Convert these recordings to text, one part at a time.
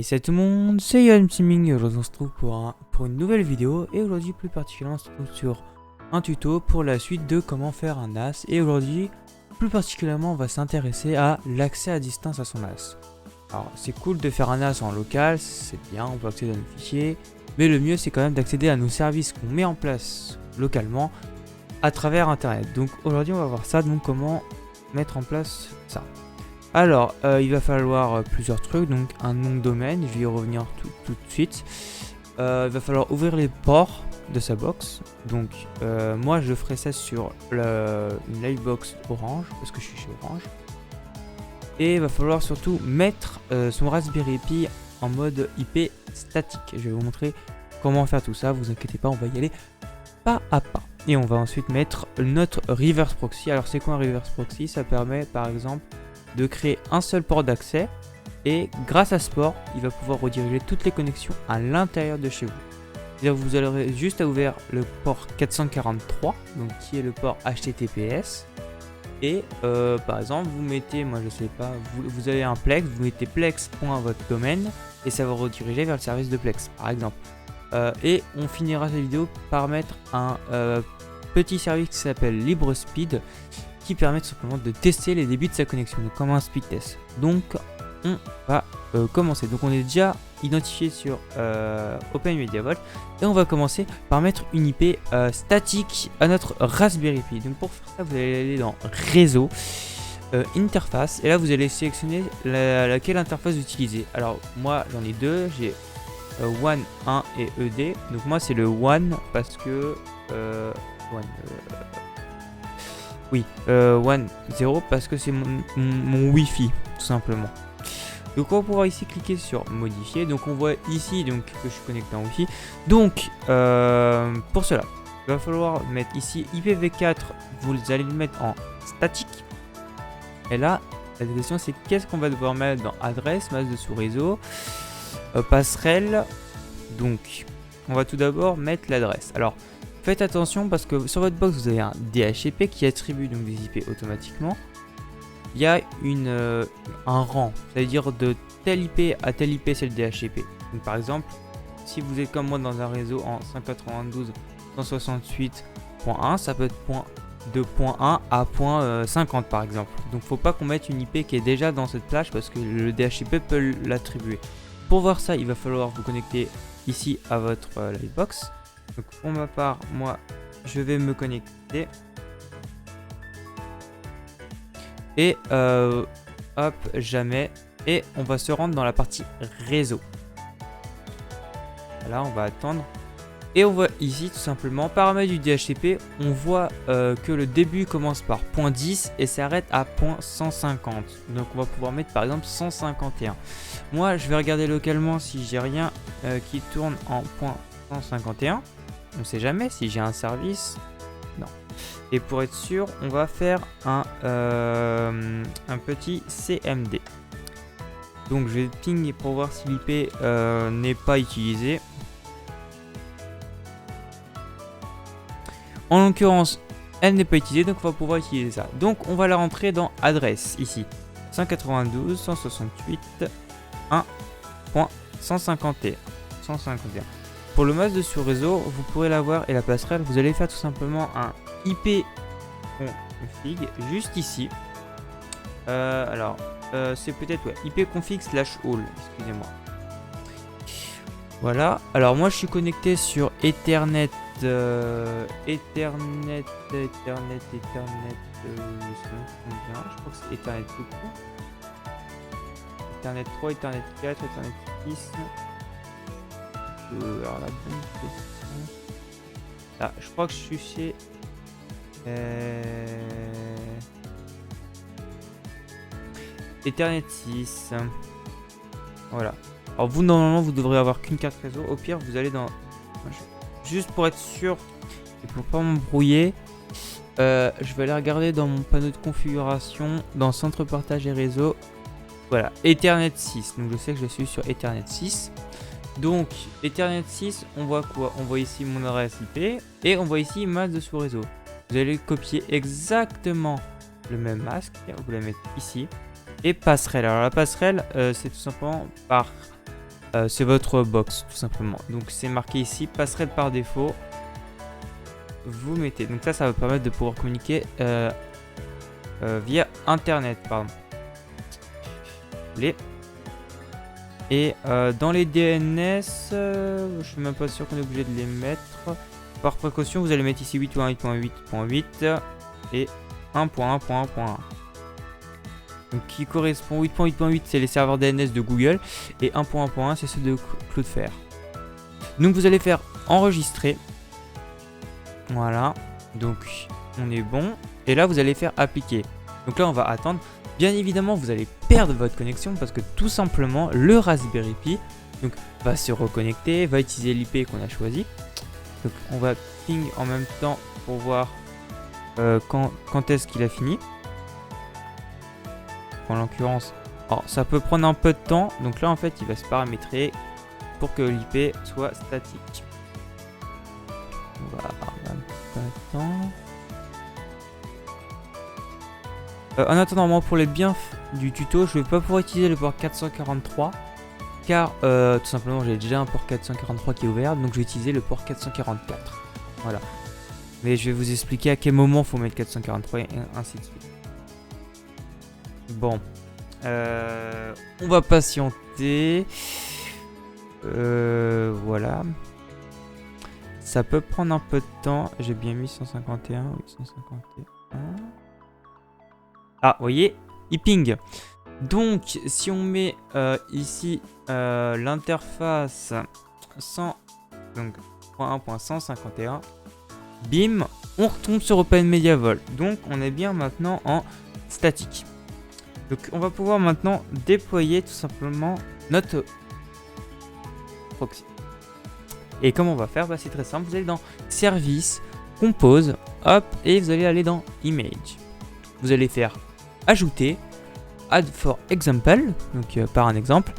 Salut tout le monde, c'est Yann Timing et aujourd'hui on se trouve pour une nouvelle vidéo et aujourd'hui plus particulièrement on se trouve sur un tuto pour la suite de comment faire un NAS et aujourd'hui plus particulièrement on va s'intéresser à l'accès à distance à son NAS. Alors c'est cool de faire un NAS en local, c'est bien, on peut accéder à nos fichiers, mais le mieux c'est quand même d'accéder à nos services qu'on met en place localement à travers internet. Donc aujourd'hui on va voir ça, donc comment mettre en place ça. Alors, il va falloir plusieurs trucs, donc un nom de domaine, je vais y revenir tout de suite. Il va falloir ouvrir les ports de sa box, donc moi je ferai ça sur une Livebox Orange, parce que je suis chez Orange. Et il va falloir surtout mettre son Raspberry Pi en mode IP statique. Je vais vous montrer comment faire tout ça, vous inquiétez pas, on va y aller pas à pas. Et on va ensuite mettre notre reverse proxy. Alors c'est quoi un reverse proxy? Ça permet par exemple de créer un seul port d'accès et grâce à ce port il va pouvoir rediriger toutes les connexions à l'intérieur de chez vous. C'est-à-dire vous aurez juste à ouvrir le port 443 donc qui est le port HTTPS et par exemple vous mettez, moi je sais pas, vous avez un Plex, vous mettez plex.votre domaine et ça va rediriger vers le service de Plex par exemple. Et on finira cette vidéo par mettre un petit service qui s'appelle LibreSpeed qui permet tout simplement de tester les débits de sa connexion, donc comme un speed test. Donc on va commencer. Donc on est déjà identifié sur OpenMediaVault et on va commencer par mettre une IP statique à notre Raspberry Pi. Donc pour faire ça vous allez aller dans réseau, interface et là vous allez sélectionner laquelle interface utiliser. Alors moi j'en ai deux, j'ai WAN 1 et ED. Donc moi c'est le WAN parce que WAN 0 parce que c'est mon Wi-Fi tout simplement. Donc on va pouvoir ici cliquer sur modifier. Donc on voit ici donc que je suis connecté en Wi-Fi. Donc pour cela il va falloir mettre ici IPv4. Vous allez le mettre en statique. Et là la question c'est qu'est-ce qu'on va devoir mettre dans adresse, masse de sous-réseau, passerelle. Donc on va tout d'abord mettre l'adresse. Alors faites attention parce que sur votre box vous avez un DHCP qui attribue donc des IP automatiquement. Il y a un rang, c'est-à-dire de telle IP à telle IP c'est le DHCP. Donc par exemple, si vous êtes comme moi dans un réseau en 192.168.1, ça peut être de point 1 à point 50 par exemple. Donc faut pas qu'on mette une IP qui est déjà dans cette plage parce que le DHCP peut l'attribuer. Pour voir ça, il va falloir vous connecter ici à votre Livebox. Donc pour ma part, moi je vais me connecter et hop, jamais, et on va se rendre dans la partie réseau. Là on va attendre et on voit ici tout simplement paramètres du DHCP. On voit que le début commence par point 10 et s'arrête à point 150. Donc on va pouvoir mettre par exemple 151. Moi je vais regarder localement si j'ai rien qui tourne en point 151. On sait jamais si j'ai un service. Non. Et pour être sûr, on va faire un petit CMD. Donc je vais ping pour voir si l'IP n'est pas utilisée. En l'occurrence, elle n'est pas utilisée, donc on va pouvoir utiliser ça. Donc on va la rentrer dans adresse ici. 192.168.1.151. Pour le masque de sur-réseau, vous pourrez l'avoir et la passerelle, vous allez faire tout simplement un IP config juste ici. C'est peut-être IP config /all, excusez-moi. Voilà, alors moi je suis connecté sur Ethernet. Je crois que c'est Ethernet tout court. Ethernet 3, Ethernet 4, Ethernet 6. Alors la bonne question. Ah, je crois que je suis chez Ethernet 6. Voilà. Alors vous normalement vous devrez avoir qu'une carte réseau. Au pire vous allez dans. Juste pour être sûr et pour pas m'embrouiller, je vais aller regarder dans mon panneau de configuration dans centre partage et réseau. Voilà, Ethernet 6. Donc je sais que je suis sur Ethernet 6. Donc Ethernet 6, on voit quoi? On voit ici mon adresse IP et on voit ici masse de sous-réseau. Vous allez copier exactement le même masque, vous la mettez ici et passerelle. Alors la passerelle, c'est tout simplement par c'est votre box tout simplement. Donc c'est marqué ici passerelle par défaut. Vous mettez. Donc ça va permettre de pouvoir communiquer via internet, pardon. Et dans les DNS, je suis même pas sûr qu'on est obligé de les mettre. Par précaution, vous allez mettre ici 8.1.8.8.8 et 1.1.1.1. Donc qui correspond 8.8.8 c'est les serveurs DNS de Google et 1.1.1 c'est ceux de Cloudflare. Donc vous allez faire enregistrer. Voilà. Donc on est bon. Et là vous allez faire appliquer. Donc là on va attendre. Bien évidemment vous allez perdre votre connexion parce que tout simplement le Raspberry Pi donc, va se reconnecter, va utiliser l'IP qu'on a choisi. Donc on va ping en même temps pour voir quand est-ce qu'il a fini. En l'occurrence, ça peut prendre un peu de temps. Donc là en fait il va se paramétrer pour que l'IP soit statique. On va attendre. En attendant, moi pour les bienfaits du tuto, je vais pas pouvoir utiliser le port 443 car tout simplement j'ai déjà un port 443 qui est ouvert, donc je vais utiliser le port 444. Voilà. Mais je vais vous expliquer à quel moment il faut mettre 443 et ainsi de suite. Bon, on va patienter. Voilà. Ça peut prendre un peu de temps. J'ai bien mis 151. Oui, 151. Ah, vous voyez, il ping. Donc, si on met ici l'interface 100, donc .1.151, bim, on retombe sur OpenMediaVol. Donc, on est bien maintenant en statique. Donc, on va pouvoir maintenant déployer tout simplement notre proxy. Et comment on va faire? C'est très simple. Vous allez dans Service, Compose, hop, et vous allez aller dans Image. Vous allez faire Ajouter, Add for Example, donc par un exemple,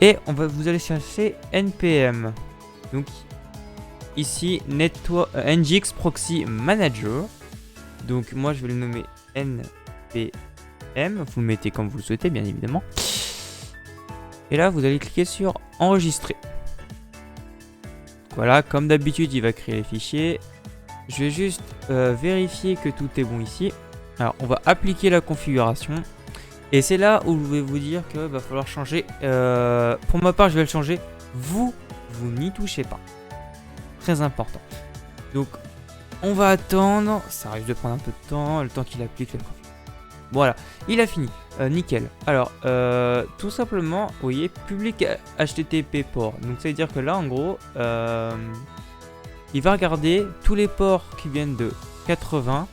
et vous allez chercher NPM. Donc ici NGX Proxy Manager. Donc moi je vais le nommer NPM. Vous le mettez comme vous le souhaitez, bien évidemment. Et là vous allez cliquer sur Enregistrer. Voilà, comme d'habitude, il va créer les fichiers. Je vais juste vérifier que tout est bon ici. Alors, on va appliquer la configuration. Et c'est là où je vais vous dire qu'il va falloir changer. Pour ma part, je vais le changer. Vous n'y touchez pas. Très important. Donc, on va attendre. Ça risque de prendre un peu de temps. Le temps qu'il applique la configuration. Voilà, il a fini. Nickel. Alors, tout simplement, vous voyez, public HTTP port. Donc, ça veut dire que là, en gros, il va regarder tous les ports qui viennent de 80,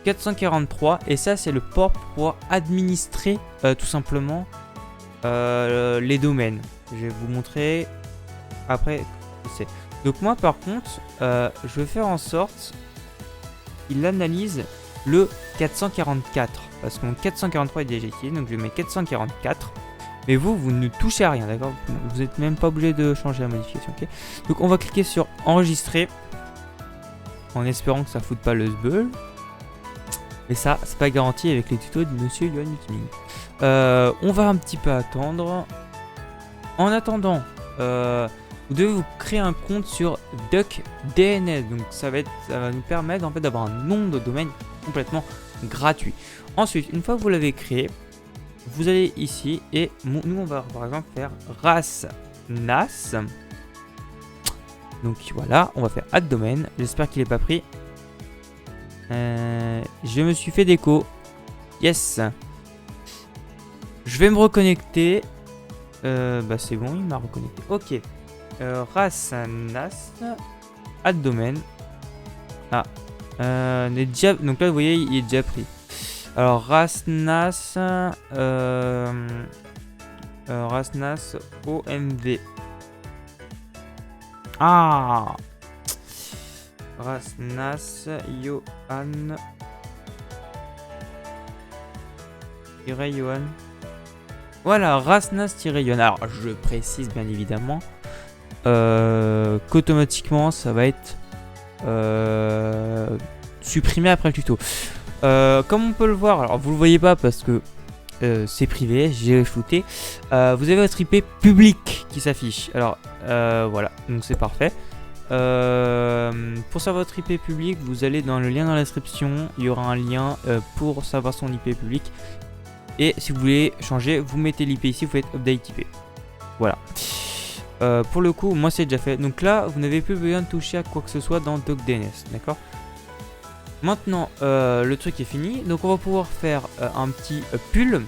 443. Et ça, c'est le port pour pouvoir administrer tout simplement les domaines. Je vais vous montrer après. Donc, moi, par contre, je vais faire en sorte qu'il analyse le 444 parce que mon 443 est déjà utilisé, donc je mets 444. Mais vous ne touchez à rien, d'accord? Vous n'êtes même pas obligé de changer la modification, ok? Donc on va cliquer sur enregistrer en espérant que ça foute pas le sbull. Mais ça, c'est pas garanti avec les tutos de Monsieur Yohan Ultiming. On va un petit peu attendre. En attendant, vous devez vous créer un compte sur DuckDNS. Donc ça va nous permettre en fait d'avoir un nom de domaine complètement gratuit. Ensuite, une fois que vous l'avez créé, vous allez ici et nous on va par exemple faire RAS-NAS. Donc voilà, on va faire add domaine. J'espère qu'il n'est pas pris. Je me suis fait déco. Yes. Je vais me reconnecter. C'est bon, il m'a reconnecté. Ok. RAS-NAS. Add domaine. Ah. Donc là, vous voyez, il est déjà pris. Alors, RAS-NAS. RAS-NAS OMV. Ah! RAS-NAS Yohan. Yohan. Voilà, RAS-NAS-Yohan. Alors, je précise bien évidemment qu'automatiquement, ça va être supprimé après le tuto. Comme on peut le voir, alors vous le voyez pas parce que c'est privé, j'ai shooté. Vous avez votre IP public qui s'affiche. Alors voilà, donc c'est parfait. Pour savoir votre IP public, vous allez dans le lien dans la description. Il y aura un lien pour savoir son IP public. Et si vous voulez changer, vous mettez l'IP ici, vous faites update IP. Voilà. Pour le coup, moi c'est déjà fait. Donc là, vous n'avez plus besoin de toucher à quoi que ce soit dans DocDNS. D'accord. Maintenant, le truc est fini. Donc on va pouvoir faire un petit pull donc,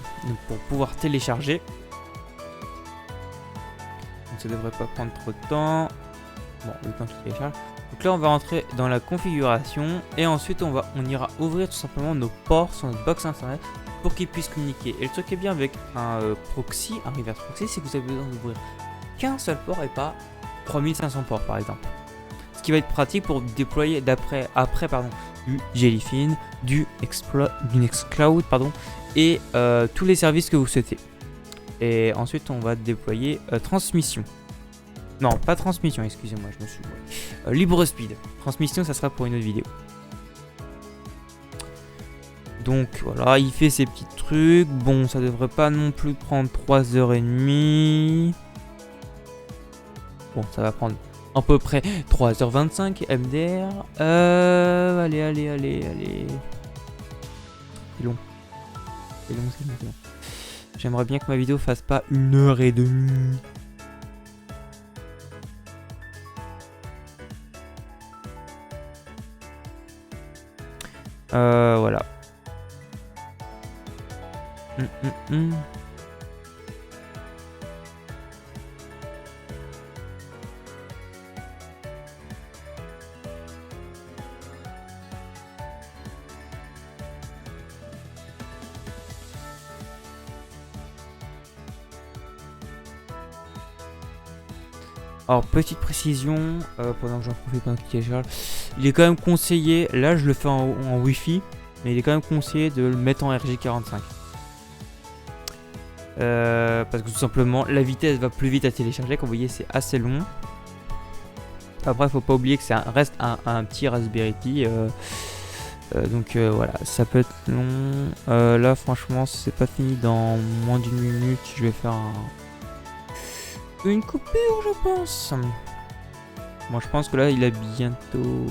pour pouvoir télécharger. Donc ça devrait pas prendre trop de temps. Bon, le temps qu'il télécharge. Donc là, on va rentrer dans la configuration. Et ensuite, on ira ouvrir tout simplement nos ports sur notre box internet pour qu'ils puissent communiquer. Et le truc qui est bien avec un proxy, un reverse proxy, c'est que vous avez besoin d'ouvrir qu'un seul port et pas 3500 ports par exemple. Ce qui va être pratique pour déployer après du Jellyfin, du Nextcloud et tous les services que vous souhaitez. Et ensuite on va déployer transmission. Non, pas transmission, excusez-moi, je me suis LibreSpeed. Transmission, ça sera pour une autre vidéo. Donc voilà, il fait ses petits trucs. Bon, ça devrait pas non plus prendre 3h30. Bon, ça va prendre à peu près 3h25 MDR. Allez. C'est long. C'est long. J'aimerais bien que ma vidéo fasse pas 1h30. Voilà. Alors petite précision, pendant que j'en profite d'un cliquet général, il est quand même conseillé, là je le fais en Wi-Fi, mais il est quand même conseillé de le mettre en RJ45. Parce que tout simplement la vitesse va plus vite à télécharger, comme vous voyez c'est assez long. Après faut pas oublier que ça reste un petit Raspberry Pi, donc voilà, ça peut être long. Là franchement si c'est pas fini dans moins d'une minute, je vais faire une coupure je pense. Moi je pense que là il a bientôt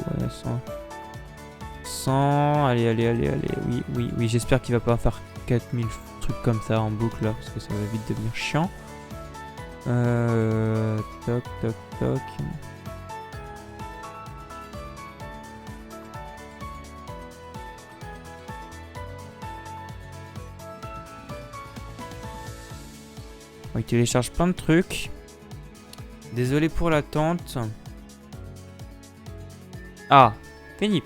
100. Allez, oui, j'espère qu'il va pas faire 4000 trucs comme ça en boucle là, parce que ça va vite devenir chiant. Toc. Bon, il télécharge plein de trucs. Désolé pour l'attente. Ah, fini.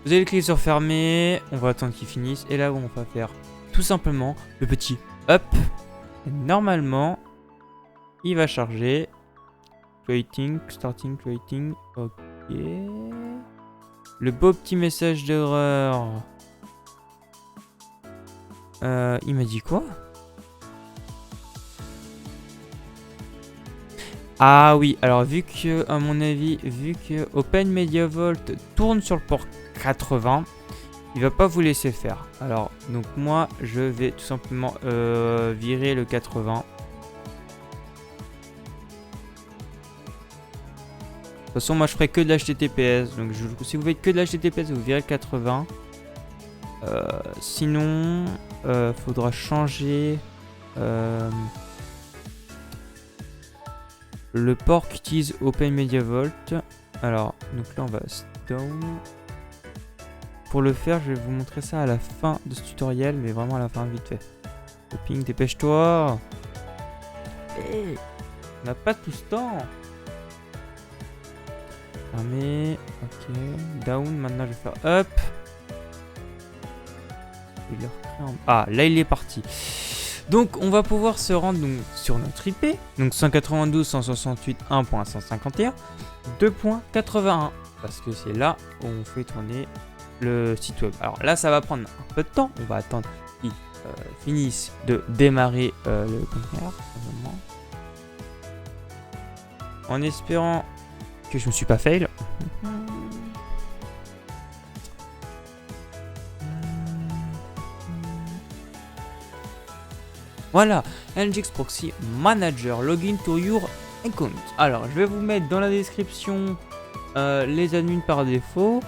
Vous allez cliquer sur fermer. On va attendre qu'il finisse. Et là, on va faire tout simplement le petit up. Et normalement, il va charger. Starting creating. Ok. Le beau petit message d'erreur. Il m'a dit quoi? Ah oui, alors vu que, à mon avis, vu que OpenMediaVault tourne sur le port 80, il va pas vous laisser faire. Alors, donc moi, je vais tout simplement virer le 80. De toute façon, moi, je ferai que de l'HTTPS. Donc, si vous faites que de l'HTTPS, vous virez le 80. Sinon, faudra changer... le port qu'utilise OpenMediaVault. Alors, donc là on va down. Pour le faire, je vais vous montrer ça à la fin de ce tutoriel, mais vraiment à la fin, vite fait. Le ping, dépêche-toi. Hey, on n'a pas tout ce temps. Fermé. Ok. Down. Maintenant, je vais faire up. Ah, là il est parti. Donc on va pouvoir se rendre donc, sur notre IP, donc 192.168.1.151 2.81, parce que c'est là où on fait tourner le site web. Alors là ça va prendre un peu de temps, on va attendre qu'ils finissent de démarrer le conteneur, en espérant que je me suis pas fail. Voilà, NGX Proxy Manager, login to your account. Alors, je vais vous mettre dans la description les admins par défaut.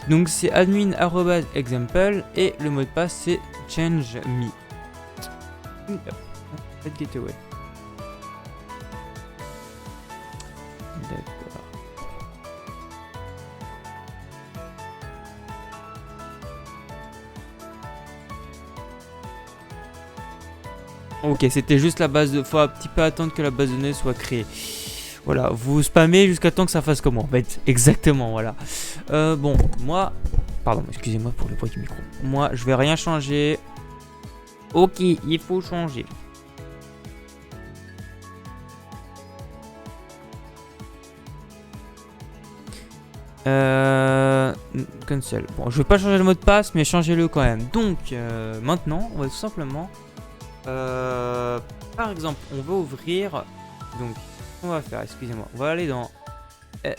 Donc, c'est admin@example et le mot de passe c'est change me. Gateway. D'accord. Ok, c'était juste la base de... Faut un petit peu attendre que la base de données soit créée. Voilà, vous spammez jusqu'à temps que ça fasse comment en fait. Exactement, voilà. Bon, moi... Pardon, excusez-moi pour le bruit du micro. Moi, je vais rien changer. Ok, il faut changer. Cancel. Bon, je vais pas changer le mot de passe, mais changez-le quand même. Donc, maintenant, on va tout simplement... par exemple, on va ouvrir... Donc, on va faire, excusez-moi, on va aller dans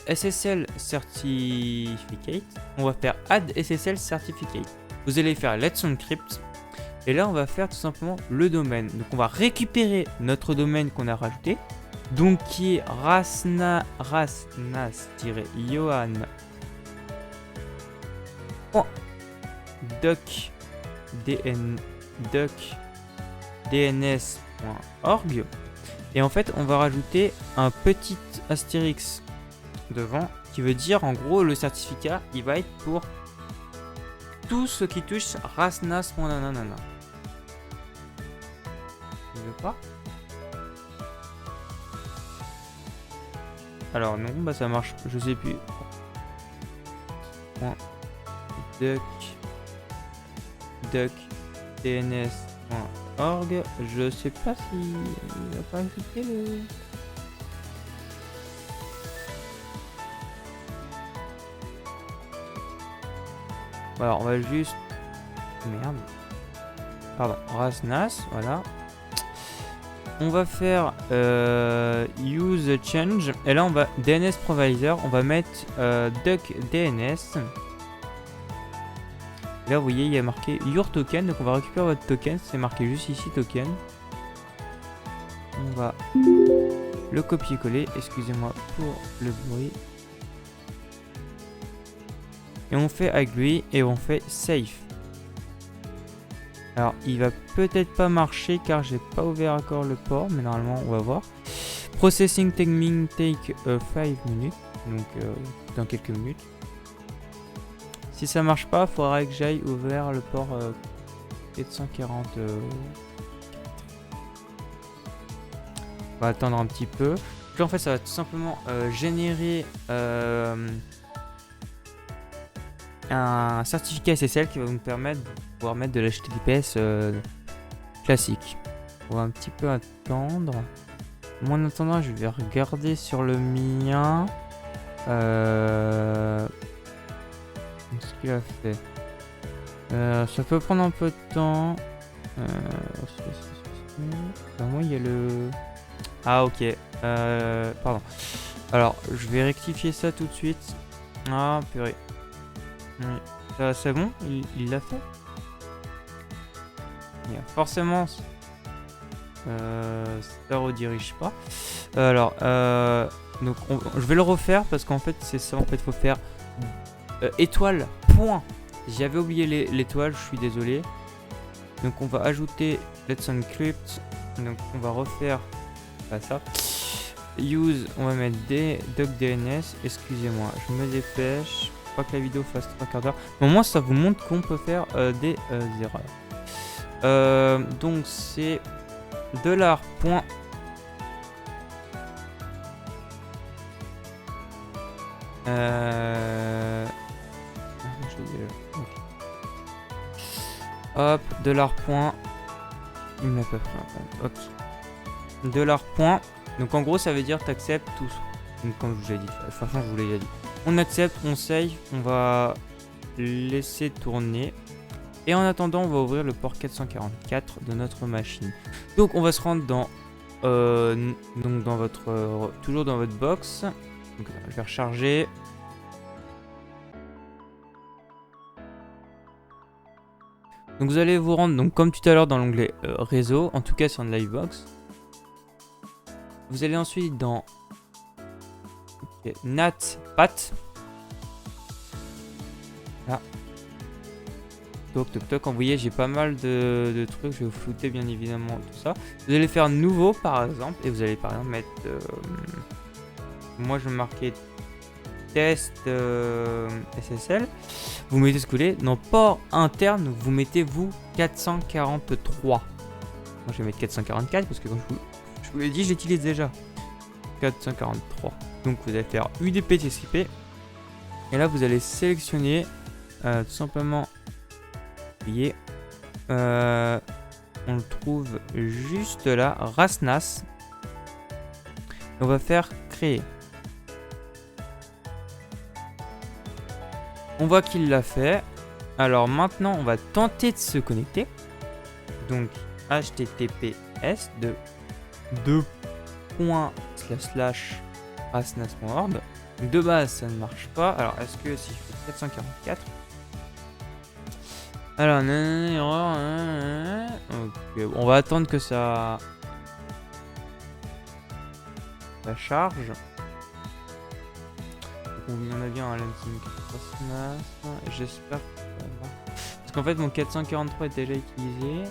SSL Certificate. On va faire Add SSL Certificate. Vous allez faire Let's Encrypt. Et là, on va faire tout simplement le domaine. Donc, on va récupérer notre domaine qu'on a rajouté. Donc, qui est rasnas-johan. Duck dns.org. Et en fait, on va rajouter un petit astérix devant qui veut dire en gros le certificat il va être pour tout ce qui touche rasnas.nanana. Tu veux pas? Alors non, bah ça marche, je sais plus. Duck dns.org. Je sais pas si il a pas ajouté le... Alors on va juste... Merde. Pardon, rasnas, voilà. On va faire use change. Et là on va DNS provider. On va mettre duck DNS. Là vous voyez il y a marqué your token. Donc on va récupérer votre token. C'est marqué juste ici token. On va le copier-coller. Excusez-moi pour le bruit. Et on fait agree et on fait safe. Alors il va peut-être pas marcher car j'ai pas ouvert encore le port, mais normalement on va voir. Processing timing take 5 minutes, donc dans quelques minutes. Si ça marche pas, il faudra que j'aille ouvrir le port 440. On va attendre un petit peu. Puis en fait ça va tout simplement générer un certificat SSL qui va nous permettre de pouvoir mettre de l'HTTPS classique. On va un petit peu attendre. Moi en attendant je vais regarder sur le mien ce qu'il a fait. Ça peut prendre un peu de temps. Moi il y a le... Ah ok. Pardon. Alors je vais rectifier ça tout de suite. Ah purée. Oui. C'est bon, il l'a fait. Forcément, ça redirige pas. Alors, donc je vais le refaire parce qu'en fait c'est ça. En fait, faut faire étoile point. J'avais oublié l'étoile, je suis désolé. Donc on va ajouter Let's Encrypt. Donc on va refaire ça. Use, on va mettre DuckDNS. Excusez-moi, je me dépêche. Pas que la vidéo fasse 3 quarts d'heure. Mais au moins ça vous montre qu'on peut faire des erreurs. Donc c'est $. Hop, $. Il m'a pas pris en compte. Ok. $. Donc en gros ça veut dire t'acceptes tout. Donc comme je vous l'ai dit. De toute façon je vous l'ai dit. On accepte, on save, on va laisser tourner. Et en attendant, on va ouvrir le port 444 de notre machine. Donc on va se rendre dans donc dans votre toujours dans votre box. Donc, je vais recharger. Donc vous allez vous rendre, donc comme tout à l'heure dans l'onglet réseau, en tout cas sur une Livebox. Vous allez ensuite dans NatPat. Là. Toc toc toc. Vous voyez, j'ai pas mal de trucs. Je vais vous flouter bien évidemment tout ça. Vous allez faire nouveau par exemple. Et vous allez par exemple mettre... moi je vais marquer test SSL. Vous mettez ce que vous voulez. Dans port interne, vous mettez vous 443. Moi je vais mettre 444 parce que comme je vous l'ai dit, je l'utilise déjà. 443. Donc vous allez faire UDP TCP. Et là vous allez sélectionner tout simplement. Vous voyez, on le trouve juste là, RasNAS. On va faire créer. On voit qu'il l'a fait. Alors maintenant, on va tenter de se connecter. Donc https de //rasnas.org. De base, ça ne marche pas. Alors, est-ce que si je fais 444... Alors, erreur. Ok, on va attendre que ça charge. On en a bien un Lansing RasNAS. J'espère que ça va. Parce qu'en fait, mon 443 est déjà utilisé.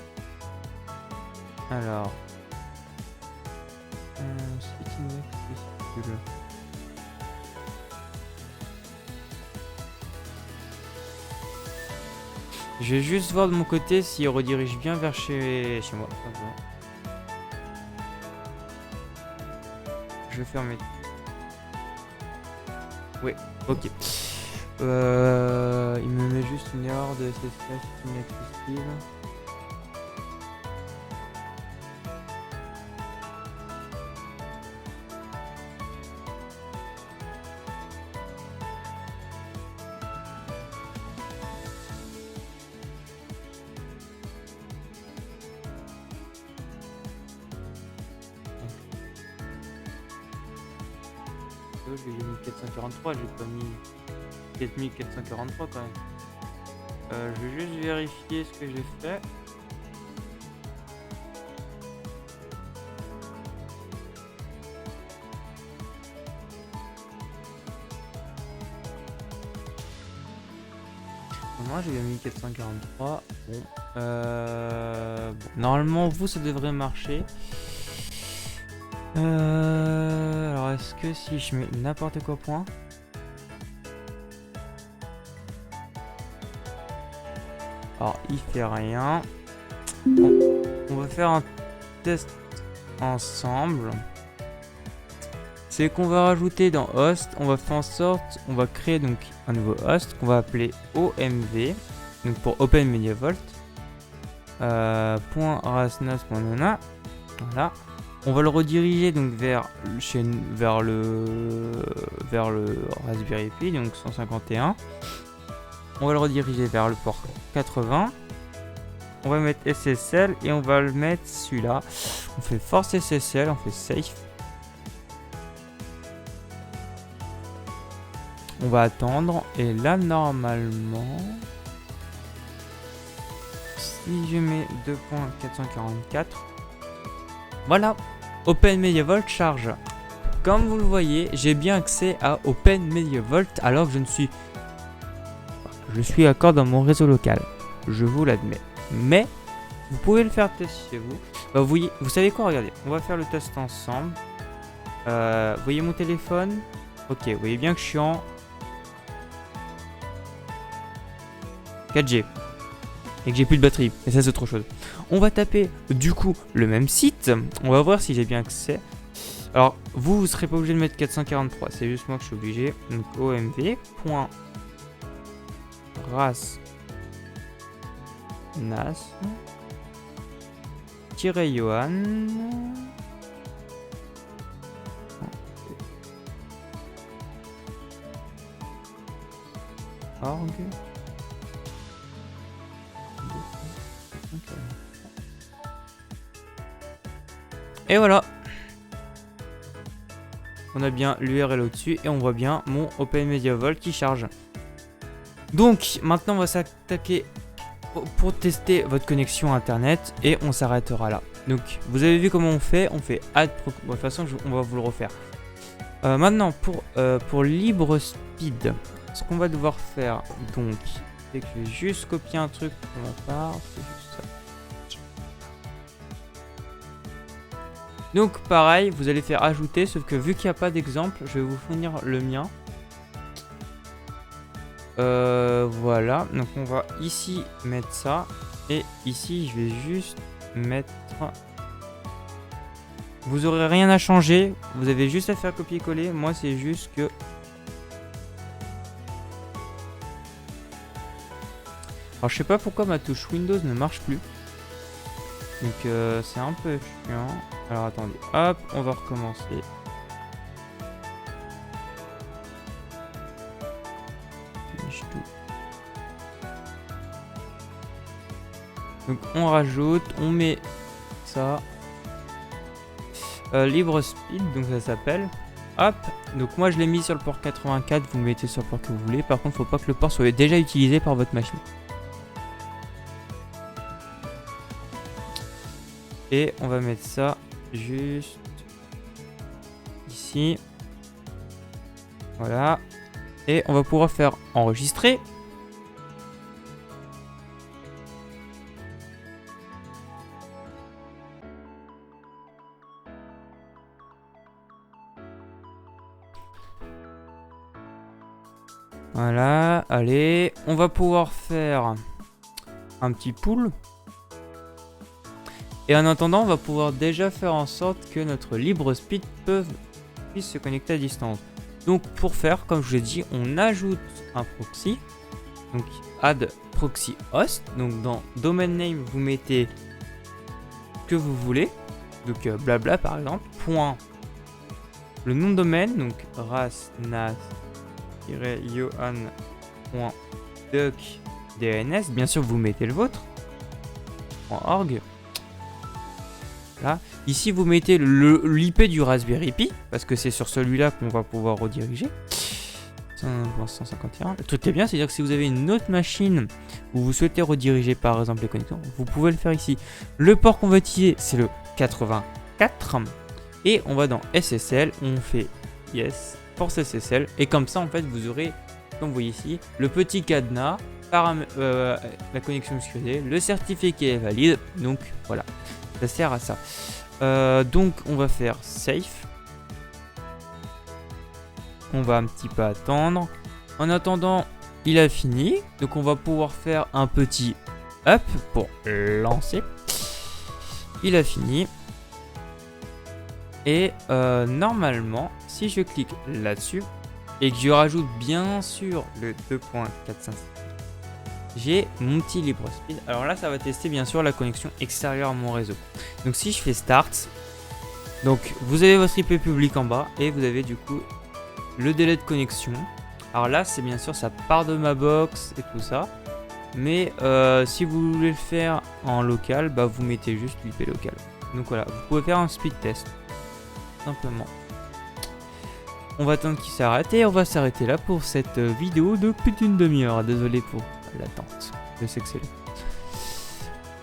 Alors, c'est inaccessible. Je vais juste voir de mon côté s'il redirige bien vers chez moi. Je vais fermer. Oui, ok. Il me met juste une erreur de SSH inaccessible. J'ai mis 443, j'ai pas mis 4443 quand même. Je vais juste vérifier ce que j'ai fait. Moi j'ai mis 443. Bon. Normalement vous ça devrait marcher. Alors est-ce que si je mets n'importe quoi point. Alors il fait rien. Bon, on va faire un test ensemble. C'est qu'on va rajouter dans host, on va faire en sorte, on va créer donc un nouveau host qu'on va appeler OMV, donc pour Open Media Vault. .rasnas.nona. Voilà. On va le rediriger donc vers le Raspberry Pi, donc 151. On va le rediriger vers le port 80. On va mettre SSL et on va le mettre celui-là. On fait force SSL, on fait safe. On va attendre et là normalement, si je mets 2.444, voilà. Open Media Vault charge. Comme vous le voyez, j'ai bien accès à Open Media Vault alors que je suis encore dans mon réseau local. Je vous l'admets. Mais vous pouvez le faire tester chez vous. Vous savez quoi, regardez. On va faire le test ensemble. Vous voyez mon téléphone? Ok, vous voyez bien que je suis en 4G. Et que j'ai plus de batterie. Et ça c'est autre chose. On va taper du coup le même site. On va voir si j'ai bien accès. Alors vous ne serez pas obligé de mettre 443. C'est juste moi que je suis obligé. Donc omv.rasnas-yohan. Org. Et voilà. On a bien l'URL au-dessus et on voit bien mon Open Media Vault qui charge. Donc maintenant on va s'attaquer pour tester votre connexion internet et on s'arrêtera là. Donc vous avez vu comment on fait add proxy. Bon, de toute façon on va vous le refaire. Maintenant pour LibreSpeed, ce qu'on va devoir faire donc, c'est que je vais juste copier un truc pour ma part, c'est juste ça. Donc pareil, vous allez faire ajouter, sauf que vu qu'il n'y a pas d'exemple, je vais vous fournir le mien. Voilà, donc on va ici mettre ça, et ici je vais juste mettre... Vous aurez rien à changer, vous avez juste à faire copier-coller, moi c'est juste que... Alors je sais pas pourquoi ma touche Windows ne marche plus. Donc c'est un peu chiant. Alors attendez, hop, on va recommencer. Finish tout. Donc on rajoute, on met ça. LibreSpeed, donc ça s'appelle. Hop, donc moi je l'ai mis sur le port 84, vous le mettez sur le port que vous voulez. Par contre, faut pas que le port soit déjà utilisé par votre machine. Et on va mettre ça juste ici. Voilà. Et on va pouvoir faire enregistrer. Voilà, allez, on va pouvoir faire un petit pool. Et en attendant, on va pouvoir déjà faire en sorte que notre LibreSpeed puisse se connecter à distance. Donc pour faire, comme je vous l'ai dit, on ajoute un proxy. Donc add proxy host. Donc dans domain name, vous mettez ce que vous voulez. Donc blabla par exemple. Point. Le nom de domaine, donc rasnas-johan.duck.dns. Bien sûr, vous mettez le vôtre. .org. Là. Ici, vous mettez l'IP du Raspberry Pi, parce que c'est sur celui-là qu'on va pouvoir rediriger. 151. Le truc qui est bien, c'est-à-dire que si vous avez une autre machine où vous souhaitez rediriger par exemple les connexions, vous pouvez le faire ici. Le port qu'on va utiliser, c'est le 84. Et on va dans SSL, on fait yes, force SSL. Et comme ça, en fait, vous aurez, comme vous voyez ici, le petit cadenas, la connexion sécurisée, le certificat qui est valide. Donc voilà. Ça sert à ça. Donc on va faire safe. On va un petit peu attendre. En attendant, il a fini. Donc on va pouvoir faire un petit up pour lancer. Il a fini. Et normalement, si je clique là-dessus et que je rajoute bien sûr le 2.456, j'ai mon petit LibreSpeed. Alors là, ça va tester bien sûr la connexion extérieure à mon réseau. Donc si je fais Start, donc vous avez votre IP public en bas et vous avez du coup le délai de connexion. Alors là, c'est bien sûr, ça part de ma box et tout ça. Mais si vous voulez le faire en local, bah vous mettez juste l'IP local. Donc voilà, vous pouvez faire un speed test. Simplement. On va attendre qu'il s'arrête et on va s'arrêter là pour cette vidéo de plus d'une demi-heure. Désolé pour l'attente, je sais que c'est long.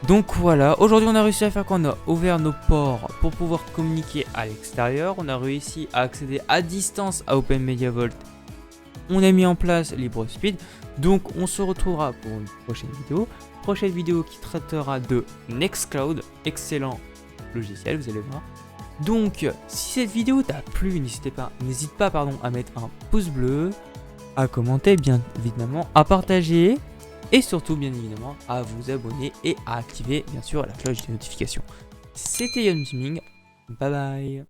Donc voilà, aujourd'hui on a réussi à faire qu'on a ouvert nos ports pour pouvoir communiquer à l'extérieur. On a réussi à accéder à distance à Open Media Vault. On a mis en place LibreSpeed. Donc on se retrouvera pour une prochaine vidéo. Prochaine vidéo qui traitera de Nextcloud. Excellent logiciel, vous allez voir. Donc si cette vidéo t'a plu, n'hésite pas à mettre un pouce bleu, à commenter bien évidemment, à partager. Et surtout, bien évidemment, à vous abonner et à activer, bien sûr, la cloche de notification. C'était Young Gaming. Bye bye.